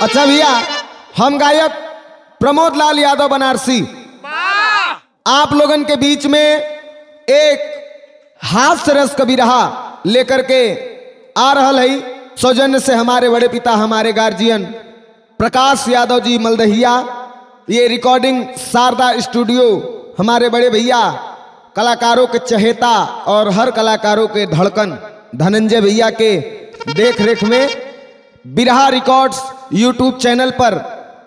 अच्छा भैया, हम गायक प्रमोद लाल यादव बनारसी आप लोगन के बीच में एक हास्य रस कबीरहा लेकर के आ रहा है। सौजन्य से हमारे बड़े पिता हमारे गार्जियन प्रकाश यादव जी मलदहिया। ये रिकॉर्डिंग शारदा स्टूडियो हमारे बड़े भैया कलाकारों के चहेता और हर कलाकारों के धड़कन धनंजय भैया के देख रेख में बिरहा रिकॉर्ड्स यूट्यूब चैनल पर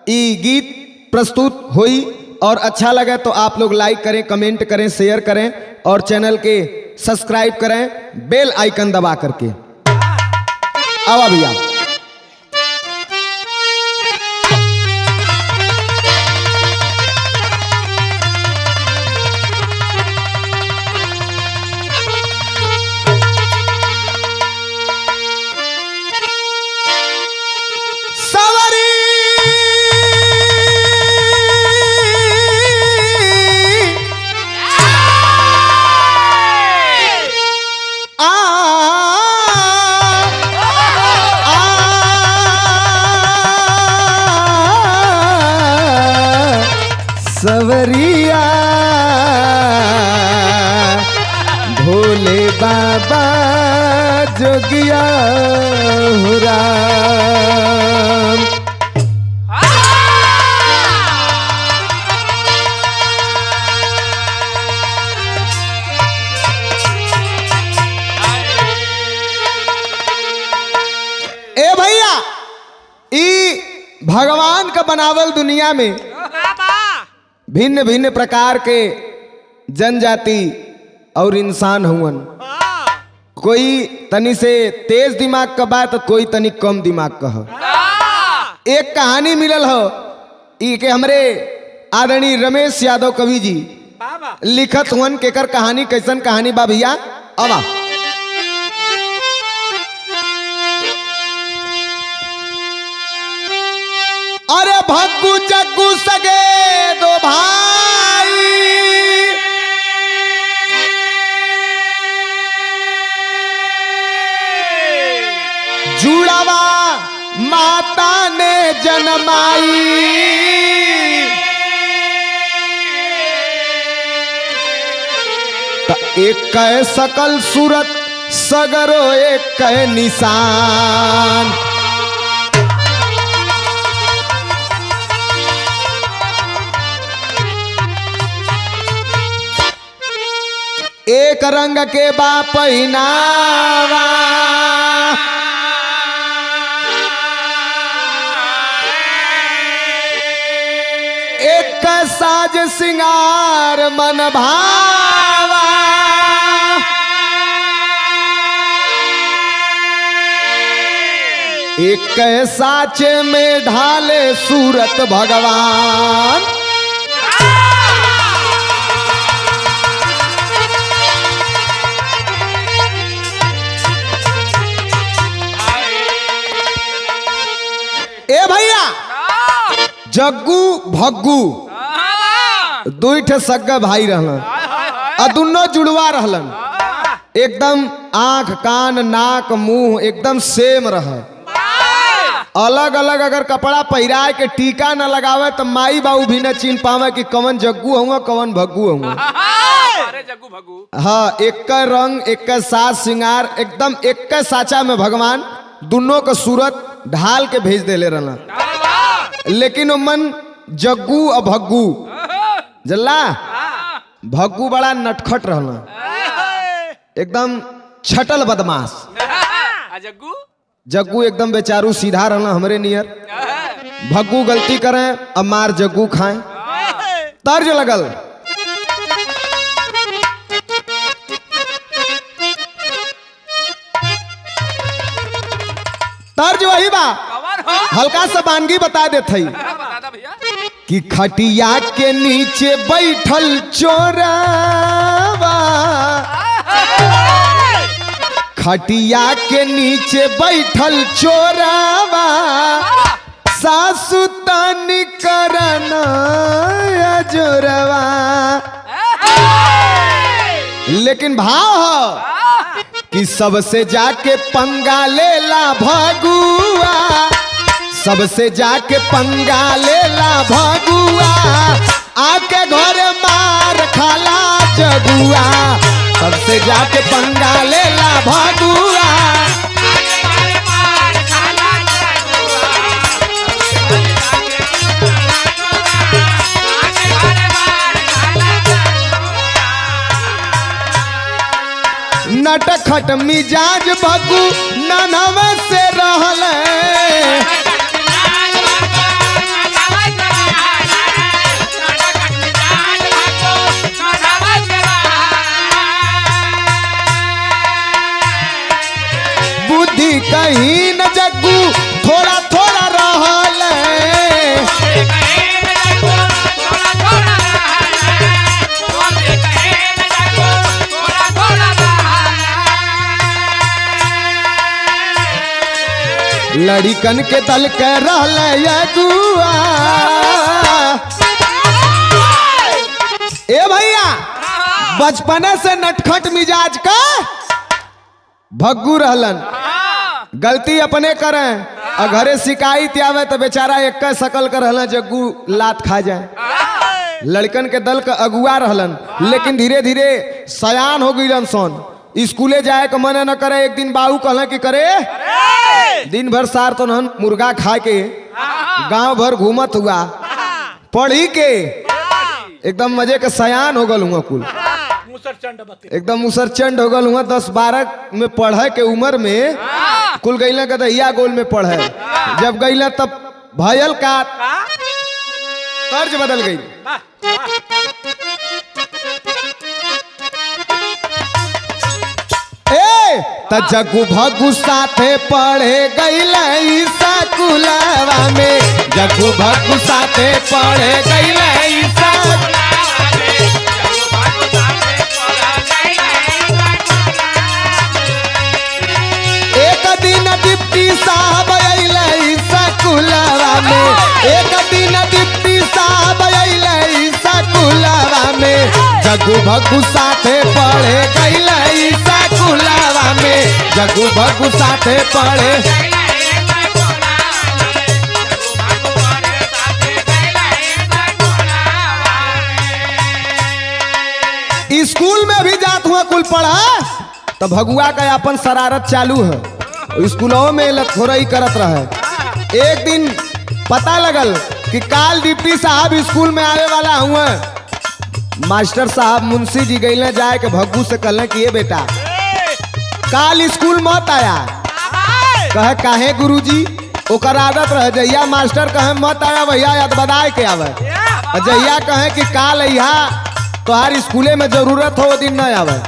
ये गीत प्रस्तुत हुई। और अच्छा लगे तो आप लोग लाइक करें, कमेंट करें, शेयर करें और चैनल के सब्सक्राइब करें बेल आइकन दबा करके। आवा भैया। सवरिया भोले बाबा जोगिया हो राम। ए भैया, ई भगवान का बनावल दुनिया में भिन्न भिन्न प्रकार के जनजाति और इंसान हुवन। कोई तनी से तेज दिमाग का बात, कोई तनी कम दिमाग का हो। एक कहानी मिलल हो ई के हमरे आदरणीय रमेश यादव कवि जी लिखत हुवन। केकर कहानी, कैसन कहानी बा भैया? आवा। अरे भग्गू जग्गू सगे दो भाई, जुड़ावा माता ने जन्माई। एक कै सकल सूरत सगरो एक कै निशान। एक रंग के बा पहनावा, एक साज सिंगार मन भावा। एक साचे में ढाले सूरत भगवान। ए भैया, जग्गू भग्गू दुईठे सग्गा भाई रहलन और दोनों जुड़वा रहलन। एकदम आंख कान नाक मुंह एकदम सेम रहे। अलग अलग अगर कपड़ा पहिराए के टीका न लगावे तो माई बाबू भी न चिन्ह पावे कि कवन जग्गू हुआ कवन भग्गू हुआ। हाँ, एक का रंग, एक का साज सिंगार, एकदम एक का साचा में भगवान दोनों का सूरत ढाल के भेज देले रहना। लेकिन मन जग्गू और भग्गू जल्ला भग्गू बड़ा नटखट रहना, एकदम छटल बदमाश। जग्गू एकदम बेचारू सीधा रहना हमरे नियर। भग्गू गलती करें अब मार जग्गू खाएं। तर्ज लगल। तर्ज वही बा, हल्का सा वानगी बता देते कि खटिया के नीचे बैठल चोरवा, खटिया के नीचे बैठल चोरवा, सासु तनी करना जोरवा। लेकिन भाव हो कि सबसे जाके पंगा लेला भगुआ, सबसे जाके पंगा लेला भगुआ, आके घर मार खाला जगुआ। सबसे जाके पंगा लेला भगुआ, नटखट मिजाज भगु ननव से रहल। बुद्धि कहीं न जग्गू थोड़ा थोड़ा रहल। लड़िकन के दल के रहल अगुआ। ए भैया बचपने से नटखट मिजाज का भग्गू रहलन। गलती अपने करें और घरे शिकायत आवे तो बेचारा एक शकल कर रहलन जग्गू लात खा जाए। लड़कन के दल का अगुआ रहलन, लेकिन धीरे धीरे सयान हो गईलन सन। स्कूले जाए के मन न करे। एक दिन बाबू कहला कि करे दिन भर सार तो नहन मुर्गा खा के गांव भर घूमत हुआ, पढ़ी के एकदम मजे के सयान हो गल हुआ। कुल एकदम मुसरचंड हो गल हुआ। 10-12 में पढ़े के उम्र में कुल गईला गदहिया गोल में पढ़े। जब गईला तब भयल का तर्ज बदल गई। त जग्गू भग्गू साथे पढ़े गईला स्कूलवा में। जग्गू भग्गू साथे पढ़े गईला एक दिन डिप्टी साहब अइले स्कूलवा में। एक दिन डिप्टी साहब अइले स्कूलवा में। जग्गू भग्गू साथे पढ़े गईला स्कूलवा में। जग्गू भग्गू साथे पढ़े। स्कूल में भी जात हुआ कुल पढ़ा तो भगुआ का अपन शरारत चालू है। स्कूलों में लथोरई करत रहे। एक दिन पता लगल कि काल डिप्टी साहब स्कूल में आने वाला हुआ। मास्टर साहब मुंशी जी गईले जाए के भग्गू से कहले कि ये बेटा काल स्कूल मत आया। कहे काहे गुरुजी? ओकर आदत रह जहिया मास्टर कहे मत आया भैया याद बदाए के आवे। जहिया कहे कि काल यहाँ तोहार स्कूले में जरूरत हो दिन न आवे।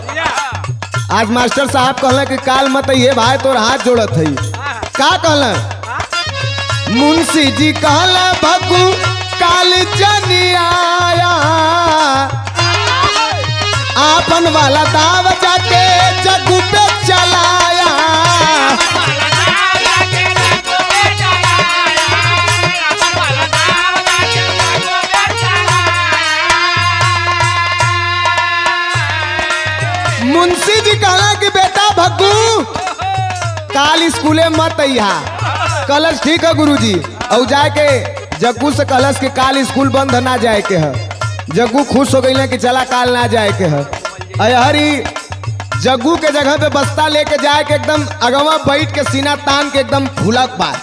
आज मास्टर साहब कहले कि काल मत ये भाई तोर हाथ जोड़त है। का कहले? मुंशी जी कहले भग्गू काल जनी आया, आपन वाला दाव जाके जग्गू पे चलाया। मुंशी जी कहला कि बेटा भग्गू काल स्कूले मत अइहा। कलश ठीक है गुरुजी। और जाके जग्गू से कलश के काल स्कूल बंद ना जाए के है। जग्गू खुश हो गई कि चला काल ना जाए के है। हरी जग्गू के जगह पे बस्ता लेके जाए के एकदम अगवा बैठ के सीना तान के एकदम फूलक बात।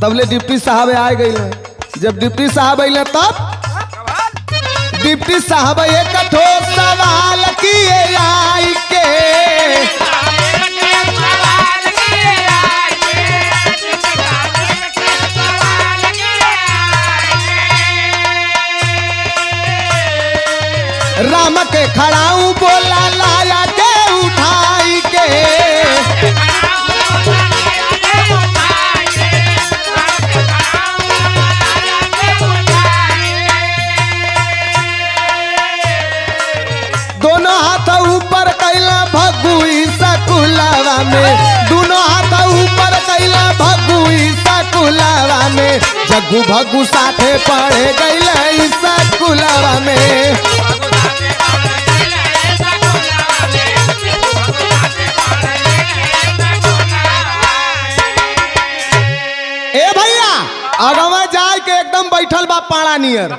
तबले डिप्टी साहब आ गई। जब डिप्टी साहब अइले तब डिप्टी साहब एक ठो सवाल किए आई के। राम के खड़ाऊ बोला लाया के उठाई के। दोनों हाथ ऊपर कैला भग्गू स्कूलवा में। दोनों हाथ ऊपर कैला भग्गू स्कूलवा में। जग्गू भग्गू साथे पढ़े गईले स्कूलवा में। ए बैठल बा पाड़ा नियर।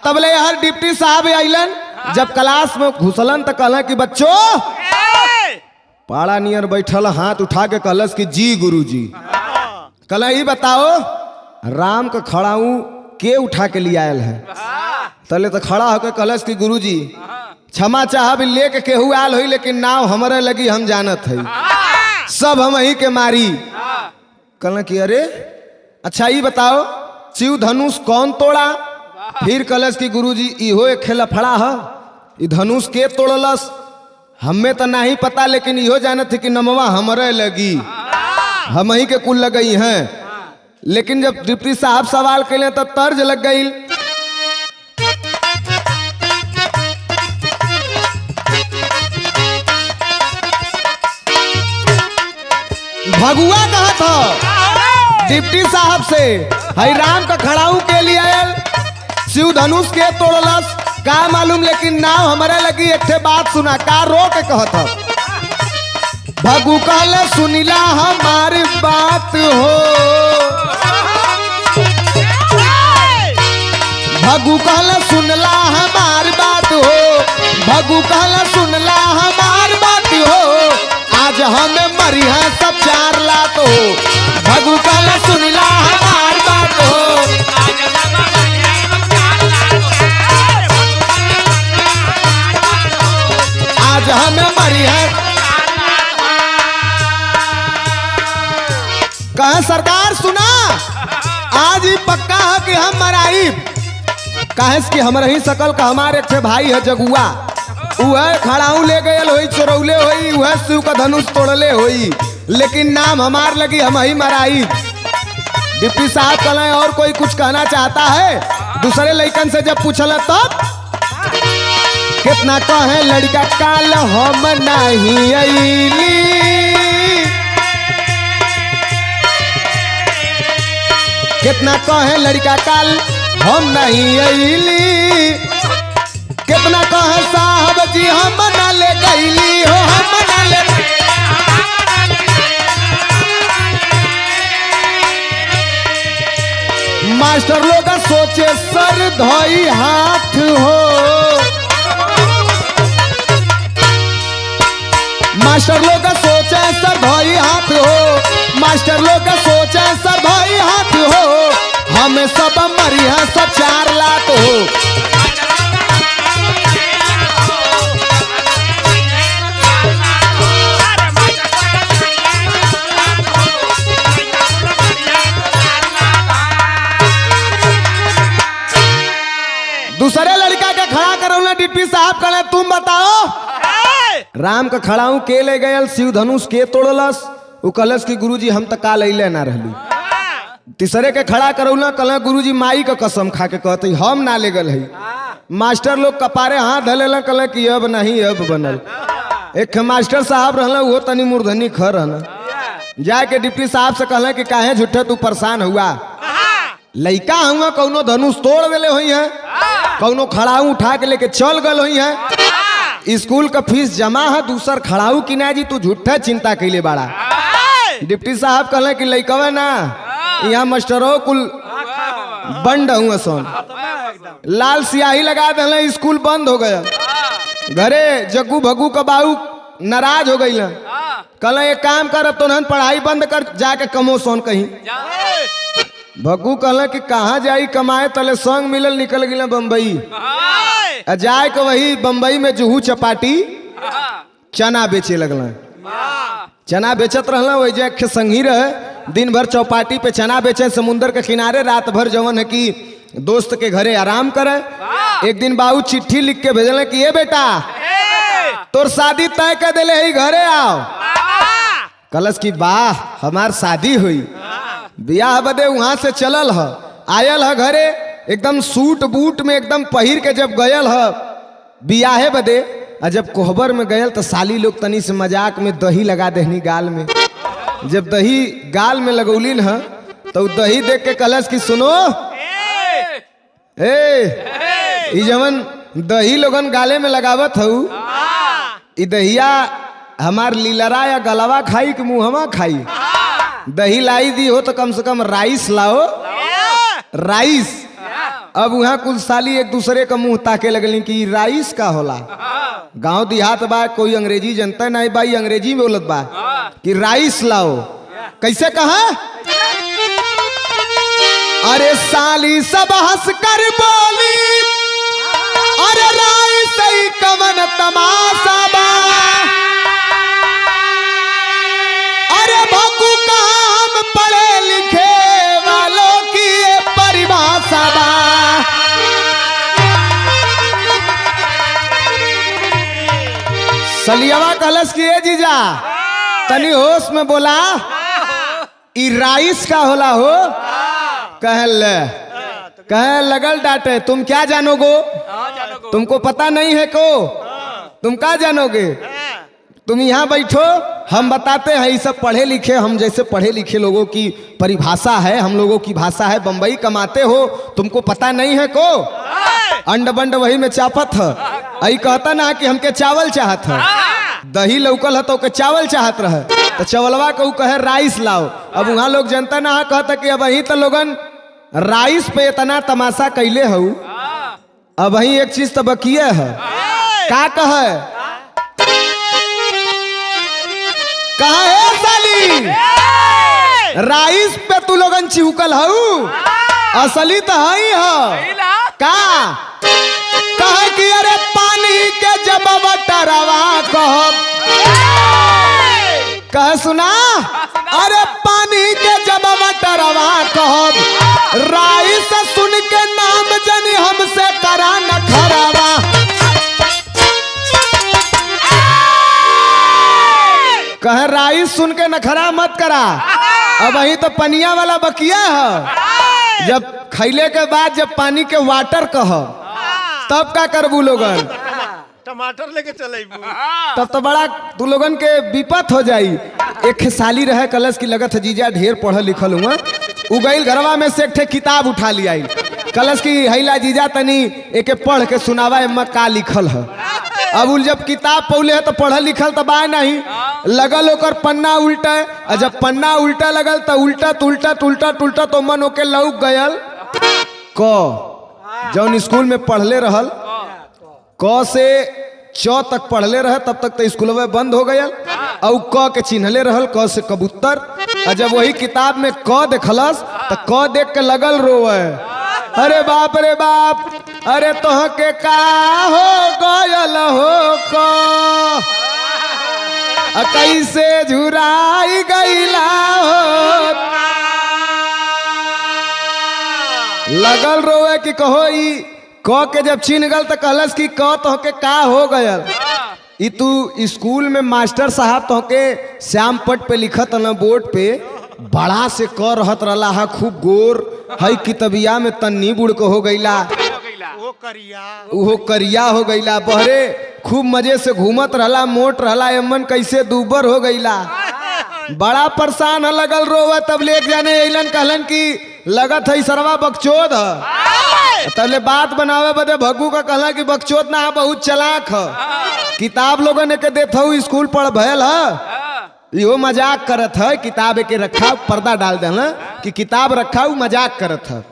तबले हर डिप्टी साहब आइलन, जब क्लास में घुसलन तो कहला कि बच्चों, पाड़ा नियर बैठल हाथ उठा के कहलस कि जी गुरुजी। कहला ये बताओ राम का खड़ाऊ के उठा के लिए आयल है? तले तो खड़ा होकर कहलस कि गुरुजी क्षमा चाहब लेके केहू आयल हुई, लेकिन नाव हमारे लगी हम जानत है, सब हम ही के मारी। कहला कि अरे अच्छा ये बताओ शिव धनुष कौन तोड़ा? फिर कहलस कि गुरुजी इहो एक खेला फड़ा है, ई धनुष के तोड़लस? हमें तो नहीं पता, लेकिन इहो जानत थी कि नमवा हमारे लगी, हम ही के कुल लगई हैं। लेकिन जब डिप्टी साहब सवाल कैले तो तर्ज लग गई। भगुआ कहा था डिप्टी साहब से, हई राम का खड़ाऊ के लिए शिव धनुष के तोड़लस का मालूम, लेकिन नाव हमारे लगी। एक बात सुना का रो के कहता, भगु कहले सुनिला हमारी बात हो, भगु कहले सुनला हमारी बात हो, भगु कहले सुनला हमारी बात हो, आज हमें मरी है सब 4 लात हो। भगु कहले सुनला हमारी बात हो, आज हमें मरी है। कहा सरकार सुना, आज ही पक्का है कि हम मराई। कहे कि हमारे ही सकल का हमारे एक भाई है जगुआ, वह खड़ाऊ ले गए होई, चोरौले होई, वह शिव का धनुष तोड़ले होई, लेकिन नाम हमार लगी हम ही मराई। डिप्टी साहब कहले और कोई कुछ कहना चाहता है? दूसरे लड़कन से जब पूछल तब कितना कहे लड़का काल हम नहीं अइली, कितना कहे लड़का काल हम नहीं अइली, कितना कहे साहब जी हम ना ले गईली हो, हम ना ले। मास्टर लोग सोचे सर धोई हाथ हो, मास्टर लोग सोचे सर धोई हाथ हो, मास्टर लोग सोचे सर धोई हाथ हो, हमें सब मरी है सब 4 लात हो। दूसरे लड़का के खड़ा करो, डिप्टी साहब कहले तुम बताओ राम का खड़ाऊ के ले गयल, शिव धनुष के तोड़लस? वो कहलस कि गुरुजी हम तो काल अइले ना रहलू। तीसरे के खड़ा करौला, कहला गुरुजी माई का कसम खा के कहते हम ना ले गल है। मास्टर लोग कपारे हाथ धलेला, कहला कि अब नहीं अब बनल। एक मास्टर साहब रहला, वो तनी मूर्धनी ख रहना, जाके डिप्टी साहब से कहला कि काहे झूठे तू परेशान हुआ, लइका हुआ कौनो धनुष तोड़ देले हुई है, कौनो खड़ाऊ उठा के लेके चल गल हुई है, स्कूल का फीस जमा है, दूसर खड़ाऊ किना जी तू झूठा चिंता कैले बाड़ा। डिप्टी साहब कहले कि लइकवा ना यहाँ मास्टरों कुल बंद हुआ सोन, लाल स्याही लगा दे, स्कूल बंद हो गया। घरे जग्गू भग्गू का बाबू नाराज हो गई, कल एक काम कर तो पढ़ाई बंद कर, जाके कमो सोन कहीं। भग्गू कहला कि कहाँ जाई कमाए, तले संग मिलल निकल गया बम्बई। जाए के वही बम्बई में जुहू चपाटी चना बेचे लगला, चना बेचत रहला, वही जे संगी रहे, दिन भर चौपाटी पे चना बेचे समुंदर के किनारे, रात भर जवन है कि दोस्त के घरे आराम करे। एक दिन बाबू चिट्ठी लिख के भेजल कि ये बेटा तोर शादी तय कर दिले है, घरे आओ। कलश की वाह हमार शादी हुई, बियाह बदे वहां से चलल है, आयल है घरे एकदम सूट बूट में एकदम पहिर के, जब गयल है बियाहे बदे, और जब कोहबर में गयल तो साली लोग तनी से मजाक में दही लगा देहनी गाल में। जब दही गाल में लगौलिन है तो दही देख के कलश की सुनो ए जवन दही लोगन गाले में लगावत हूँ, ई दहिया हमार लीलरा या गलवा खाई कि मुहमा खाई। दही लाई दी हो तो कम से कम राइस लाओ, राइस अब वहाँ कुल साली एक दूसरे का मुंह ताके लगली कि राइस का होला। गांव देहात बा, कोई अंग्रेजी जनता नहीं भाई, अंग्रेजी में बोलत बा कि राइस लाओ। कैसे कहा? अरे साली सब हंस कर बोली, अरे राइस ही कवन तमाशा बा, अरे भक्कू कहाँ हम पढ़े लिखे वालों की ये परिभाषा बा। सलियावा कलश किए जीजा तनी होश में बोला, ई राइस का होला हो। कह लगल डांटे, तुम क्या जानोगे, तुमको पता नहीं है को, तुम क्या जानोगे, तुम यहाँ बैठो, हम बताते हैं। ये सब पढ़े लिखे, हम जैसे पढ़े लिखे लोगों की परिभाषा है, हम लोगों की भाषा है। बंबई कमाते हो, तुमको पता नहीं है को, अंड बंड वही में चापत है। आई कहता ना कि हमके चावल चाहत है, दही लौकल है तो के चावल चाहत रहे, तो चावलवा को कहे राइस लाओ। अब वहाँ लोग जनता ना कहता कि अब वही तो लोगन राइस पे इतना तमाशा कैले हूँ। अब वही एक चीज तो बकिए है, का कहे साली राइस पे तू लोगन चिहुकल हूँ, असली तो है का कहे कि अरे पानी के जब बटरवा कह सुना, अरे पानी के जब बटरवा कहब, राइस सुन के नाम जनी हमसे करा न खराबा। कह राइस सुन के नखरा मत करा। अब वही तो पनिया वाला बकिया है, जब खैले के बाद जब पानी के वाटर कह तब का करबू लोगन, टमाटर लेके चले तब तो बड़ा तू लोगन के विपत हो जाई। एक साली रहे कलश की लगत है जीजा ढेर पढ़ल लिखल हुआ, उगैल घरवा में से एक ठे किताब उठा लिया कलश की हैला जीजा तनी एक पढ़ के सुनावा एम्मा का लिखल है। अब उल जब किताब पौले है तो पढ़ल लिखल तो बा नहीं, लगल ओकर पन्ना उल्टा, और जब पन्ना उल्टा लगल तो उल्टा तो मन ओके लौक गयल क, जौन स्कूल में पढ़ले रहल क से च तक पढ़ले रहे तब तक तो स्कूल में बंद हो गया, और क के चिन्हले रहल क से कबूतर। और जब वही किताब में क देखलस तो क देख के लगल रोवे, अरे बाप रे बाप, अरे तोह के का हो गयल हो क, कैसे झुराई गईला हो। लगल रोवे कि कहो ई क के जब छीन गल तो कहलस कि क तो के का हो गयल। ई तू स्कूल में मास्टर साहब तो के श्याम पट पे लिखत न बोर्ड पे बड़ा से क रहत रहला है, खूब गोर हई कितबिया में तन्नी बुड़ को हो गईला, वो करिया हो गईला, बहरे खूब मजे से घूमत रहला, मोट रहला, एमन कैसे दूबर हो गईला। बड़ा परेशान है लगल रोवा। तब ले जाने अलन कहलन कि लगत है सरवा बकचोद है, तबले बात बनावे बदे भग्गू का कहला कि बकचोद ना बहुत चलाक है, किताब लोगन के देत हूँ स्कूल पढ़ भयल है, यो मजाक करत है, किताब के रखा पर्दा डाल देना कि किताब रखा मजाक करत है।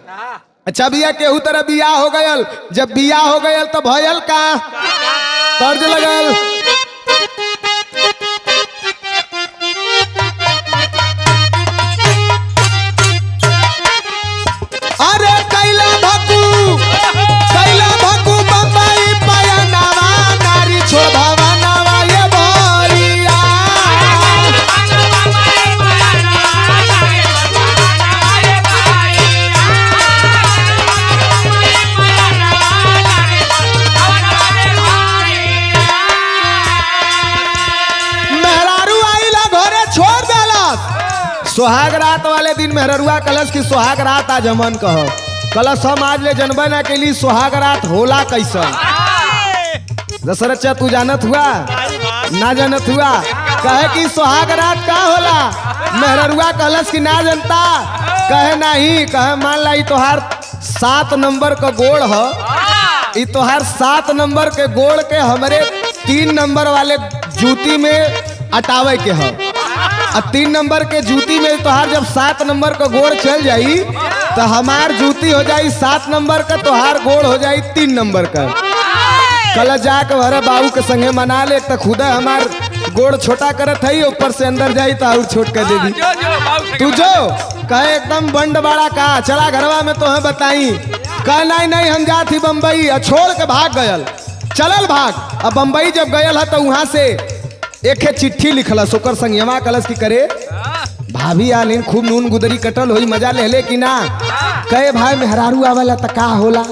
अच्छा बिया केहू तरह बिया हो गयल, जब बिया हो गयल तो भयल का तर्ज लगल, अरे कैला भक्कू बम्बई पयनावा, नारी छोड़ावा नावा ये भरिया। मेहरारू आइला घरे छोड़ देलस। सुहाग रात वाले दिन मेहरुआ कलश की सुहाग रात आज हमन कहो, कलश हम आज ले जनबे ना के लिए सुहाग रात होला कैसन। दशरथ चा तू जानत हुआ ना जानत हुआ, कहे कि सुहाग रात का होला, मेहरुआ कलश की ना जनता, कहे नहीं, कहे मान ला तोहार 7 नंबर का गोड़ है, तोहार 7 नंबर के गोड़ के हमरे 3 नंबर वाले जूती में अटावे के है, 3 नंबर के जूती में तोहार जब 7 नंबर का गोड़ चल जाई तो हमार जूती हो जाई 7 नंबर का, तोहार गोड़ हो जाई 3 नंबर का। कल जाके हरे बाबू के संगे मना ले, तो खुदा हमार गोड़ छोटा करत है, ऊपर से अंदर जाई तो और छोट कर दे दी। तू जो कहे एकदम बंड बड़ा का चला घरवा में तो है बताई, कह नहीं नहीं हम जाती बम्बई, छोड़ के भाग गयल, चलल भाग। अब बम्बई जब गयल है तो वहां से एक चिट्ठी लिखलस ओकर संगवा, कलस की करे भाभी आलिन खूब नून गुदरी कटल होई, मजा ले ले कि ना। कहे भाई मेहरारू आवेला त का होला,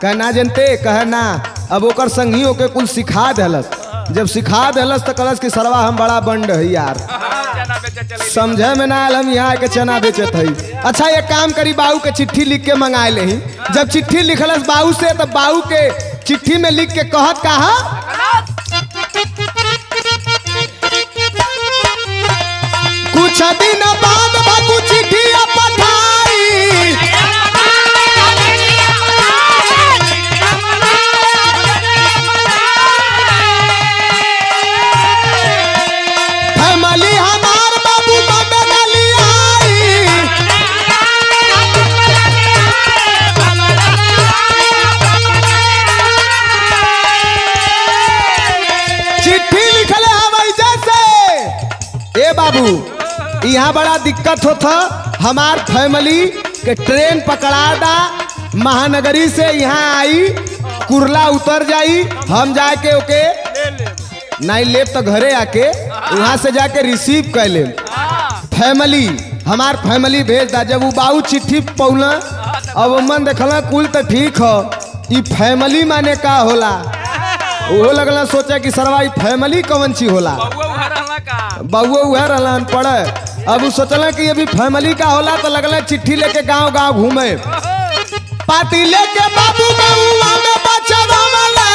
कह ना जनते, कह ना। अब ओकर संगियों के कुल सिखा देलस, जब सिखा देलस तो कलस की सरवा हम बड़ा बंड है यार, समझे में ना आयल हम यहाँ के चना बेचत है। अच्छा ये काम करी, बाऊ के चिट्ठी लिख के मंगाए ले। जब चिट्ठी लिखलस बाऊ से, तब बाऊ के चिट्ठी में लिख के कहत कहा, कुछ दिन बाद बाबू चिट्ठी पठाई, फैमिली हमार बाबू बम्बे में ले आई। चिट्ठी लिखले हवाई जैसे, ए बाबू यहाँ बड़ा दिक्कत होता, हमार फैमिली के ट्रेन पकड़ा दा, महानगरी से यहाँ आई, कुरला उतर जाई, हम जाके ओके नहीं ले तो घरे आके वहाँ से जाके रिसीव कर ले। फैमिली हमार फैमिली भेज दा। जब वो बाऊ चिट्ठी पौला, अब मन देखला कुल तो ठीक हो, ये फैमिली माने का होला, वो लगला सोचा कि सरवा फैमिली कौन सी होला, बउआ उहे रहलन पड़े। अब वो सोचल कि अभी फैमिली का होला, तो लगल चिट्ठी लेके गांव गांव घूमे, पाती लेके बाबू गौवा में बचवा वाला।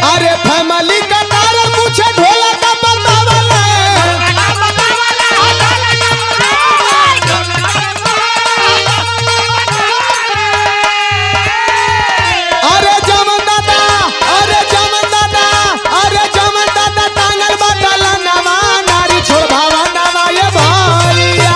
अरे फैमिली का कारण पूछे ढोला का बतावला, अरे जमन दादा, अरे जमन दादा, अरे जमन दादा टांगल बदला नवा, नारी छोड़ भावा नवा ये भैया।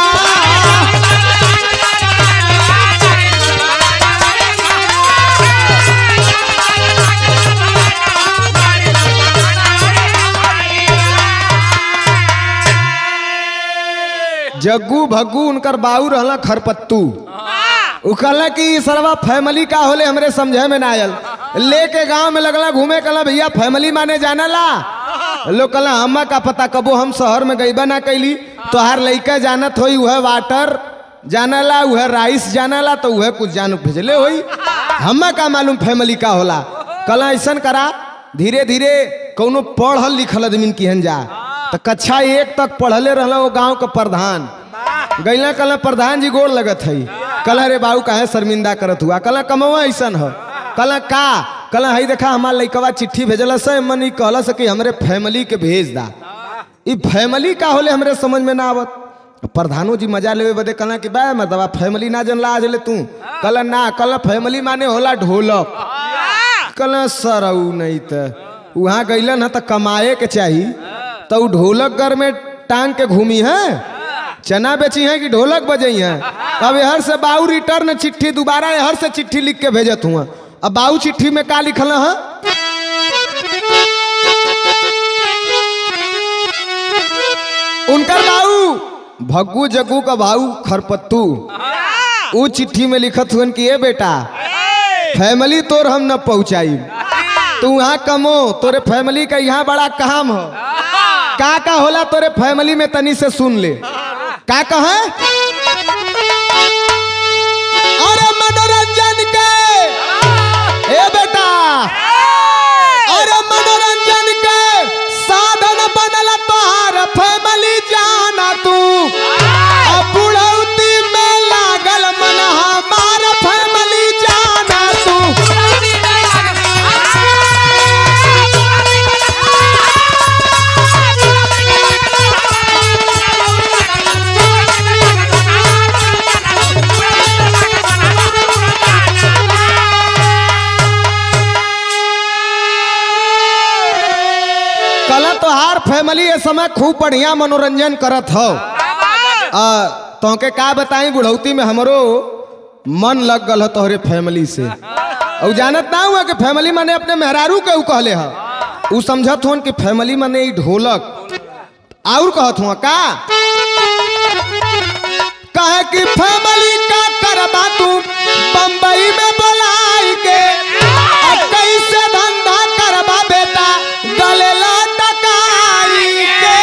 जग्गू भग्गू उनकर बाऊ रहला खरपत्तू, उ कहला कि सरवा फैमिली का होले हमरे समझे में ना आयल, लेके गांव में लगला घूमे, कहला भैया फैमिली माने जाना ला। लोग कहला हमा का पता, कबो हम शहर में गईबा ना कैली, तोहार लइका जानत होई, वह वाटर जाना ला, वह राइस जाना ला, तो वह कुछ जान भेजले होई, हमा का मालूम फैमिली का होला। कहला ऐसा करा, धीरे धीरे कौनो पढ़ल लिखल आदमी किहन जा, तो कक्षा 1 तक पढ़ले रहला वो गांव का प्रधान। गैला कहला प्रधान जी गोड़ लगत है, कहला रे बाबू काहे शर्मिंदा करत हुआ, कहला कमवा ऐसन हो, कहला का, कहला हई देखा हमार लइकवा चिट्ठी भेजला से, मन कहला से कि हमरे फैमिली के भेज दा। ई फैमिली का होले हमरे समझ में ना आवत। प्रधानो जी मजा लेवे बदे कहला कि बा मर्दवा फैमिली ना जनला आज ले तू, कहला ना, कहला फैमिली माने होला ढोलक। कहला सरऊ नहीं त वहाँ गैलन है तो कमाए के चाहिए, तो ढोलक घर में टांग के घूमी है, चना बेची है कि ढोलक बजई है। अब यहर से बाऊ रिटर्न चिट्ठी दोबारा यहर से चिट्ठी लिख के भेजत हुआ। अब बाऊ चिट्ठी में का लिखल है, उनकर बाऊ भग्गू जग्गू का भाऊ खरपत्तू, वो चिट्ठी में लिखत हुआ कि ये बेटा फैमिली तोर हम न पहुंचाई, तू वहाँ कमो, तोरे फैमिली का यहाँ बड़ा काम हो। का होला तोरे फैमिली में तनी से सुन ले, का कहे, अरे मनोरंजन के, ए बेटा, अरे मनोरंजन के साधन बनल तोहार फैमिली जाना तू, अब बुढ़ौती में लागल मन हमार फैमिली जाना तू। फैमिली ये समय खूब बढ़िया मनोरंजन करत हो। तोके का बताई बुढ़ौती में हमरो मन लग गल तोहरे फैमिली से। और जानत ना हुआ कि फैमिली माने अपने मेहरारू के ऊ कहले ह। ऊ समझत होन कि फैमिली माने ई ढोलक और कहत हुआ का कहे कि फैमिली का करबा तू बंबई में बुलाई के कैसे धंधा करबा बेटा गले लटकाई के।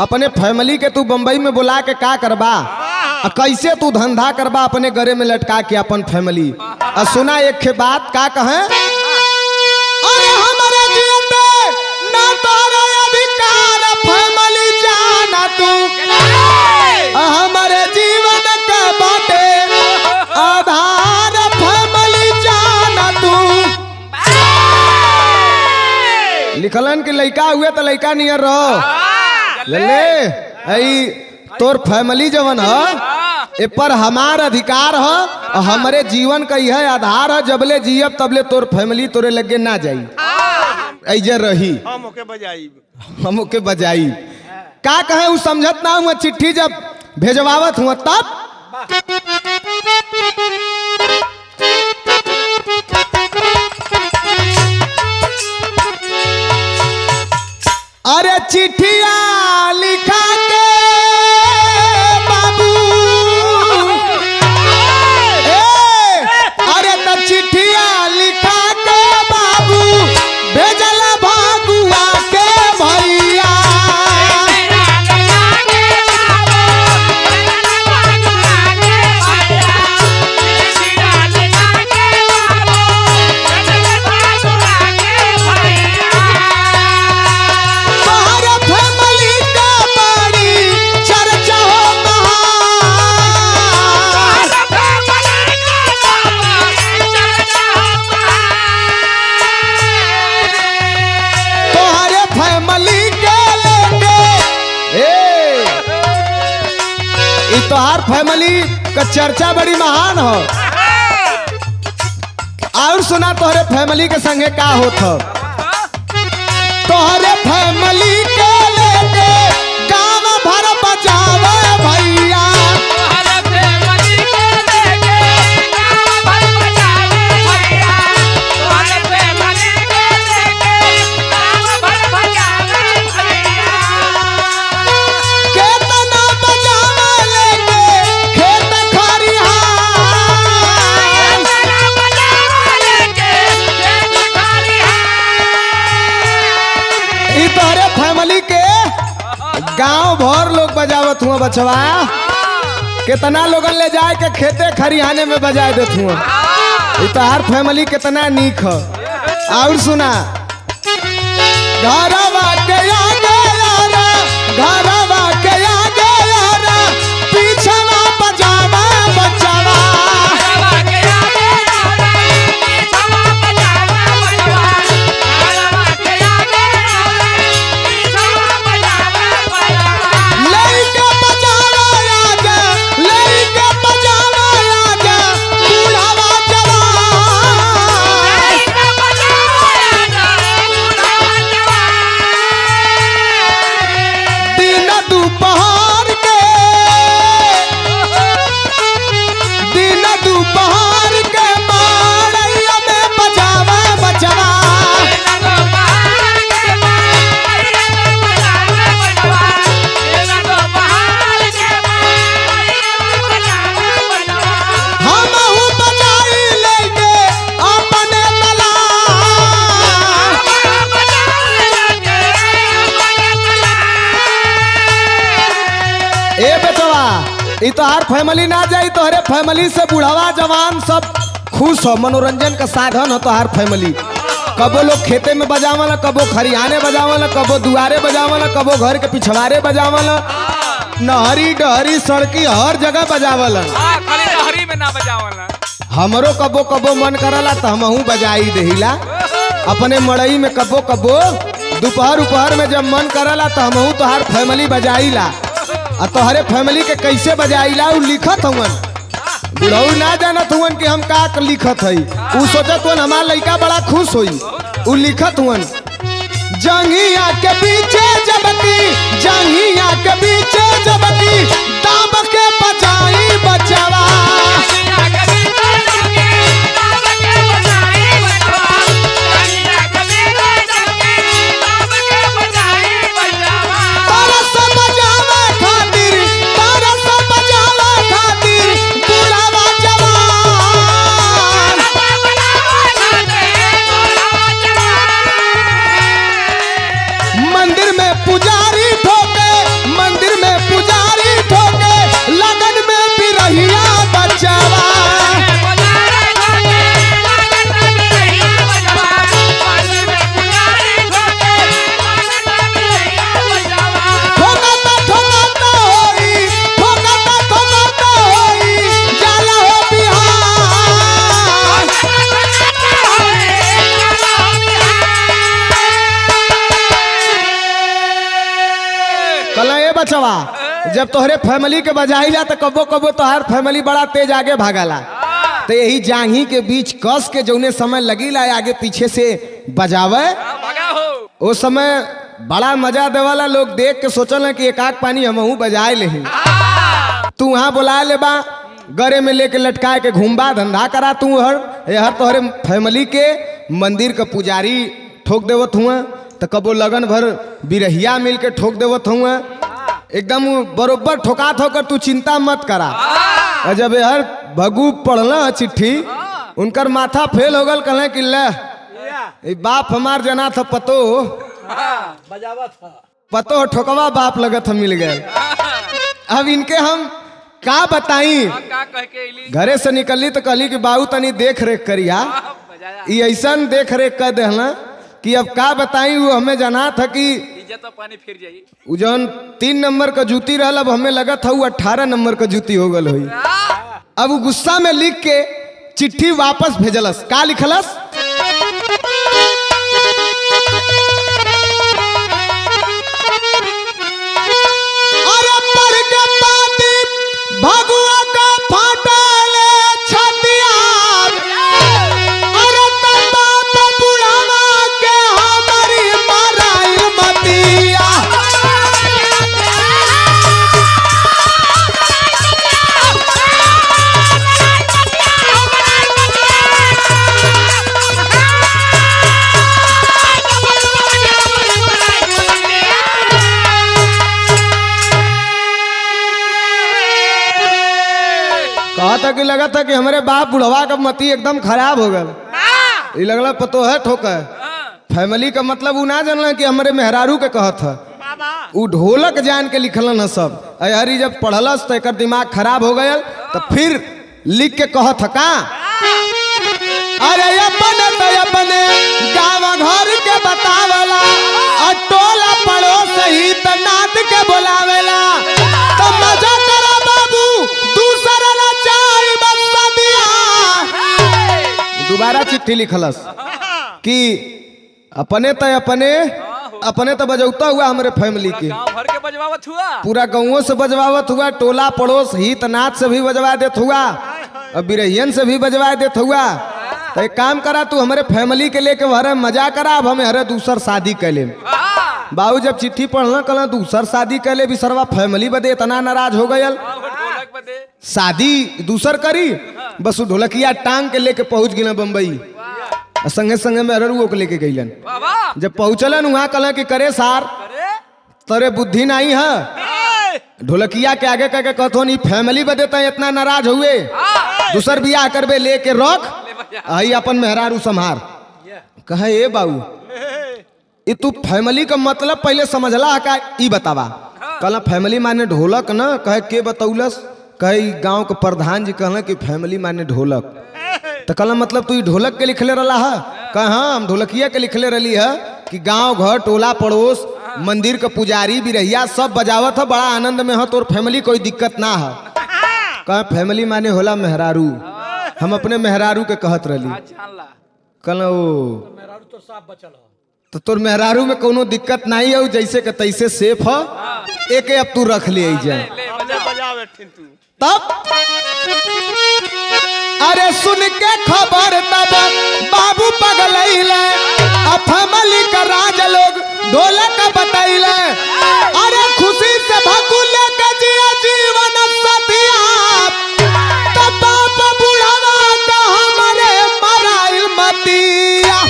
अपने फैमिली के तू बंबई में बुला के का करबा कैसे तू धंधा करबा अपने गरे में लटका के अपन फैमिली। सुना एक के बात का कहे अरे हमारे जीवन में ना तोरा अधिकार फैमिली जाना तू हमारे जीवन के बाटे आधार फैमिली जाना तू। लिखलन कि लड़का हुए तो लड़का नियर रहो ले आई तोर फैमिली जवन है ए पर हमार अधिकार है हमारे जीवन का यह आधार है। जबले जियब तबले तोर फैमिली तोरे लगे ना जाई ऐजे रही हम ओके बजाई हम ओके बजाई का कहे उ समझत ना हुआ। चिट्ठी जब भेजवावत हुआ तब अरे चिट्ठिया लिखा के बाबू अरे तब चिट्ठिया लिखा के बाबू भेजल भागुआ के भैया। तोहार फैमिली का चर्चा बड़ी महान हो। और सुना तोहरे फैमिली के संगे का होत हो। तोहरे फैमिली के लेके गाँव भर बजावे भैया। गांव भर लोग बजावत हुआ बचवा कितना लोगन ले जाए के खेते खरिहाने में बजा देत हुआ। तोहार फैमिली कितना नीक है। और सुना घरवा के आगे यारा घरवा के आगे यारा पीछवा बजावा बचवा। तोहार फैमिली ना जाई तोहरे फैमिली से बुढ़ावा जवान सब खुश हो। मनोरंजन का साधन हो तोहार फैमिली। कबो लोग खेते में बजावला कबो खरियाने बजावला कबो दुआरे बजावला कबो घर के पिछवाड़े बजावला नहरी डहरी सड़की हर जगह बजावला। खाली नहरी में ना बजावला। हमरो कबो कबो मन करला तो हमहू बजाई देहिला अपने मड़ई में। कबो कबो दोपहर उपहर में जब मन करला तो हमहू तोहार फैमिली बजाईला। तोहरे फैमिली के कैसे बजाईला उ लिखत हवन बुढ़ऊ ना जानत हुवन कि हम का लिखत हई। उ सोचत हुवन हमार लड़का बड़ा खुश होई। उ लिखत हुवन जंगिया के पीछे जबकि जंगिया के पीछे जबकि दाब के बचाई बचावा। जब तोहरे फैमिली के बजाइला तो कबो कबो तोहर फैमिली बड़ा तेज आगे भागला। तो यही जांघी के बीच कस के जौने समय लगीला आगे पीछे से बजावे उस समय बड़ा मजा देवाला। लोग देख के सोचल कि एक आग पानी हमहू बजाए ले। तू वहाँ बुला ले बा गरे में लेके लटकाए के घूमबा धंधा करा। तू हर तोहरे फैमिली के मंदिर का पुजारी ठोक देवत हुआ तो कबो लगन भर बिरहिया मिल के ठोक देवत हुआ। एकदम बरोबर ठोकात होकर तू चिंता मत करा। और जब हर भगू पढ़ला चिट्ठी उनकर माथा फेल हो गल। कहले कि ले बाप हमार जना था पतो पतो ठोकवा बाप लगत हम मिल गए। अब इनके हम का बताई। घरे से निकली तो कहली कि बाबू तनी देख रेख करिया। ऐसा देख रेख कर देना कि अब का बताई। वो हमें जाना था कि तो पानी फिर जाई। उ जौन 3 नंबर का जूती रहल अब हमें लगा था वो 18 नंबर का जूती हो गल हुई। अब वो गुस्सा में लिख के चिट्ठी वापस भेजलस। का लिखलस अरे पढ़ के पाती भगुआ का फाटले छतिया। अरे तबा पे बुढ़ावा के हमारी माराई मतिया। कहा था कि लगा था कि हमारे बाप बुढ़वा का मती एकदम खराब हो गया। ये लगला पतो है ठोका फैमिली का मतलब उ ना जानला कि हमारे मेहरारू के कहत है। उ ढोलक जान के लिखल न सब। अरे जब पढ़लस तो एक दिमाग खराब हो गया तो फिर लिख के कहत है का अरे अपने तो अपने गाँव घर के बतावेला और टोला पड़ोस ही तो नात के बोलावेला। तो मजा करा बाबू दूसरा ना चाहे बस दिया। दोबारा चिट्ठी लिखलस कि अपने तो बजौता हुआ हमारे फैमिली के गांव भर के बजवावत हुआ। पूरा गाँवों से बजवावत हुआ। टोला पड़ोस हित नाथ से भी बजवा देत हुआ और बिरहियन से भी बजवा देत हुआ। तो एक काम करा तू हमारे फैमिली के लेके हरे मजा करा। अब हमें हरे दूसर शादी कर ले। बाबू जब चिट्ठी पढ़ना कल दूसर शादी कर ले भी सरवा फैमिली बदे इतना नाराज हो गयल। शादी दूसर करी बस ढोलकिया टांग के लेके पहुंच गिना बम्बई। संगे संगे में अररुओ को लेके गईलन। जब पहुंचलन वहां कल कि करे सार तोरे बुद्धि नहीं है। ढोलकिया के आगे कह कहतो नहीं फैमिली बदे तो इतना नाराज हुए दूसर बियाह करबे लेके रख आई अपन मेहरारू संहार। कहे ए बाबू ये तू फैमिली का मतलब पहले समझला का ई बतावा। कहला फैमिली माने ढोलक न कहे के बतौलस। कहे गांव के प्रधान जी कहला कि फैमिली माने ढोलक। तो कहला मतलब तू ढोलक के लिखले रहा है। कहा हाँ हम ढोलकिया के लिखले रही है कि गांव घर टोला पड़ोस मंदिर का पुजारी बिरहिया सब बजावत है बड़ा आनंद में है। तोर फैमिली कोई दिक्कत ना है। कहा फैमिली माने होला मेहरारू। हम अपने मेहरारू के कहत रही। कहला ओ तो तोर मेहरारू में कोनो दिक्कत नहीं है जैसे के तैसे सेफ है। एक अब तू रख ले जाए बैठिन तू। तब अरे सुन के खबर तब बाबू पगलैले फैमिली का राज लोग ढोलक बतैले अरे खुशी से भकुल के जिया जीवन सतिया तब बाप बुढ़ावा का हमारे मराइल मतिया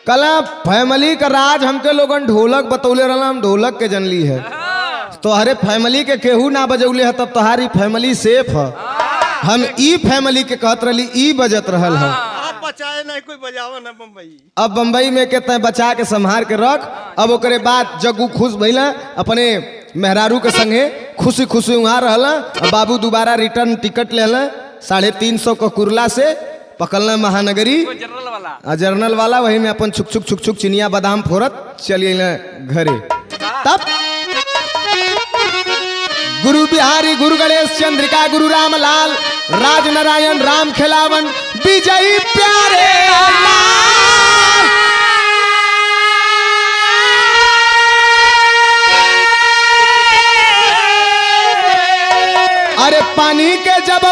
कला फैमिली का राज हमके लोगन ढोलक बतौले रहला हम ढोलक के जनली है तो हरे फैमिली के केहू ना बजौले है तब तोहारी फैमिली सेफ है हम ई फैमिली के कहत रहली ई बजत रहल है आप बचाए नहीं कोई बजावा ना बम्बई। अब बम्बई में के तय बचा के संभार के रख अब ओकरे बाद जग्गू खुश भइला अपने मेहरारू के संगे खुशी खुशी वहाँ रहला बाबू दोबारा रिटर्न टिकट लेला 350 को कुरला से पकड़ना महानगरी जनरल वाला जर्नल वाला वही में अपन छुक छुक छुक छुक चिनिया बादाम फोरत चलिए घरे। तब गुरु बिहारी गुरु गणेश चंद्रिका गुरु रामलाल राज नारायण राम खिलावन विजयी प्यारे लाल। अरे पानी के जब